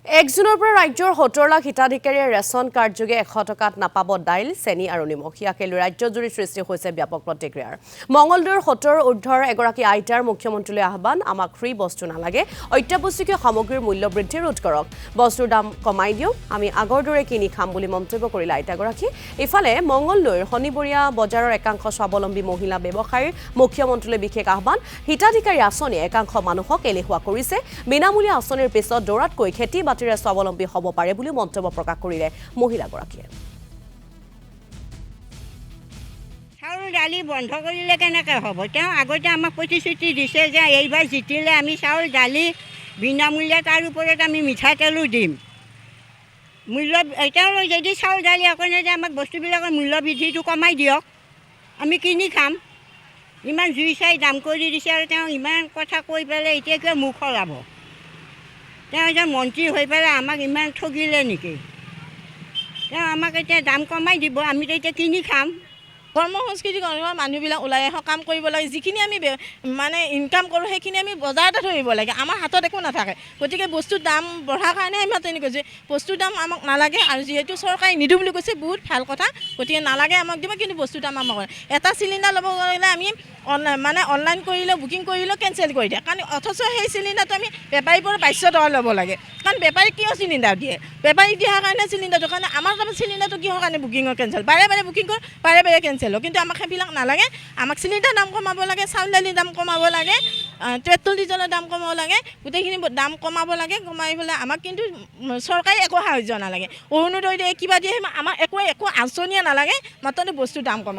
1 জুনৰ পৰা ৰাজ্যৰ 70 লাখ হিতাধিকাৰীয়ে ৰেচন কাৰ্ড যোগে 100 টকাত নাপাব দাইল, চেনি আৰু নিমখ। ইয়াকে লৈ ৰাজ্যজুৰি সৃষ্টি হৈছে ব্যাপক প্ৰতিক্ৰিয়াৰ। মঙলদৈৰ 70 ঊৰ্ধৰ এগৰাকী আইতাৰ মুখ্যমন্ত্ৰীলৈ আহ্বান, আমাক ফ্ৰী বস্তু নালাগে, অত্যাৱশ্যকীয় সামগ্ৰীৰ মূল্য বৃদ্ধি ৰোধ কৰক, বস্তুৰ দাম কমাই দিয়ক, আমি আগৰ দৰে কিনি খাম বুলি মন্তব্য কৰিলে আইতাগৰাকী। ইফালে মঙলদৈৰ শনিবৰীয়া বজাৰৰ একাংশ স্বাৱলম্বী মহিলা ব্যৱসায়ীৰ মুখ্যমন্ত্ৰীলৈ বিশেষ আহ্বান, হিতাধিকাৰী আঁচনিয়ে একাংশ মানুহক এলেহুৱা কৰিছে, বিনামূলীয়া আঁচনিৰ পিছত দৌৰাতকৈ খেতি বাতিৰে স্বাৱলম্বী হ'ব পাৰে বুলি মন্তব্য প্ৰকাশ কৰিলে মহিলাগৰাকীয়ে। চাউল দালি বন্ধ কৰিলে কেনেকৈ হ'ব? তেওঁ আগতে আমাক প্ৰতিশ্ৰুতি দিছে যে এইবাৰ জিতিলে আমি চাউল দালি বিনামূলীয়া, তাৰ ওপৰত আমি মিঠাতেলো দিম। তেওঁলোক যদি চাউল দালি অকণে যে আমাক বস্তুবিলাকৰ মূল্য বৃদ্ধিটো কমাই দিয়ক, আমি কিনি খাম। ইমান জুই চাই দাম কৰি দিছে আৰু তেওঁ ইমান কথা কৈ পেলাই এতিয়া কিয় মুখ সলাব? তেওঁ এজন মন্ত্ৰী হৈ পেলাই আমাক ইমান ঠগিলে নেকি? তেওঁ আমাক এতিয়া দাম কমাই দিব, আমিতো এতিয়া কিনি খাম। কৰ্মসংস্কৃতি মানুহবিলাক ওলাই আহক, কাম কৰিব লাগে। যিখিনি আমি মানে ইনকাম কৰোঁ সেইখিনি আমি বজাৰতে ধৰিব লাগে, আমাৰ হাতত একো নাথাকে। গতিকে বস্তুৰ দাম বঢ়াৰ কাৰণে আমি তেনেকৈ কৈছোঁ, বস্তুৰ দাম আমাক নালাগে। আৰু যিহেতু চৰকাৰে নিদিওঁ বুলি কৈছে, বহুত ভাল কথা, গতিকে নালাগে আমাক দিব, কিন্তু বস্তুৰ দাম আমাক এটা চিলিণ্ডাৰ ল'ব গ'লে আমি অনলাইন কৰিলেও বুকিং কৰিলেও কেঞ্চেল কৰি দিয়ে, কাৰণ অথচ সেই চিলিণ্ডাৰটো আমি বেপাৰীৰ পৰা 2200 টকা ল'ব লাগে। কাৰণ বেপাৰীক কিয় চিলিণ্ডাৰ দিয়ে? বেপাৰীক দিয়াৰ কাৰণে চিলিণ্ডাৰটো, কাৰণে আমাৰ তাৰমানে চিলিণ্ডাৰটো কিহৰ কাৰণে বুকিঙৰ কেঞ্চেল, বাৰে বাৰে বুকিং কৰোঁ, বাৰে বাৰে কেঞ্চেল হয়। কিন্তু আমাক সেইবিলাক নালাগে, আমাক চিলিণ্ডাৰ দাম কমাব লাগে, চাউল দালিৰ দাম কমাব লাগে, পেট্ৰল ডিজেলৰ দাম কমাব লাগে, গোটেইখিনি দাম কমাব লাগে। কমাই পেলাই আমাক কিন্তু চৰকাৰে একো সাহায্য নালাগে, অৰুণোদয় দিয়ে, কিবা দিয়ে, আমাক একো আঁচনিয়ে নালাগে, মাত্ৰ বস্তুৰ দাম কমাব।